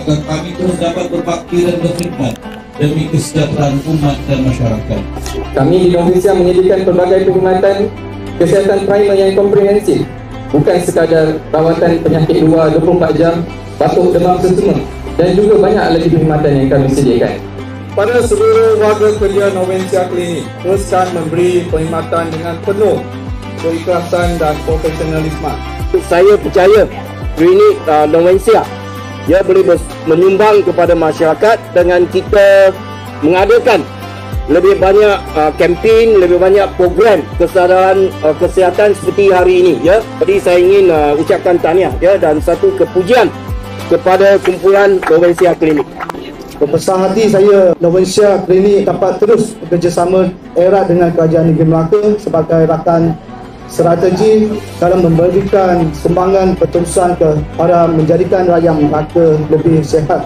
agar kami terus dapat berbakti dan berkhidmat demi kesejahteraan umat dan masyarakat. Kami di Novesia menyediakan pelbagai perkhidmatan kesihatan primer yang komprehensif, bukan sekadar rawatan penyakit luar 24 jam, batuk, demam sesama, dan juga banyak lagi perkhidmatan yang kami sediakan. Pada seluruh warga kerja Novesia Klinik, teruskan memberi perkhidmatan dengan penuh keikhlasan dan profesionalisme. Saya percaya klinik Novesia boleh menyumbang kepada masyarakat dengan kita mengadakan lebih banyak kempen, lebih banyak program kesedaran kesihatan seperti hari ini. Jadi saya ingin ucapkan tahniah dan satu kepujian kepada kumpulan Novesia Klinik. Berbesar hati saya Novesia Klinik dapat terus bekerjasama erat dengan Kerajaan Negeri Melaka sebagai rakan strategi dalam memberikan sumbangan perterusan kepada menjadikan rakyat Melaka lebih sihat,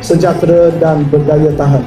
sejahtera dan berdaya tahan.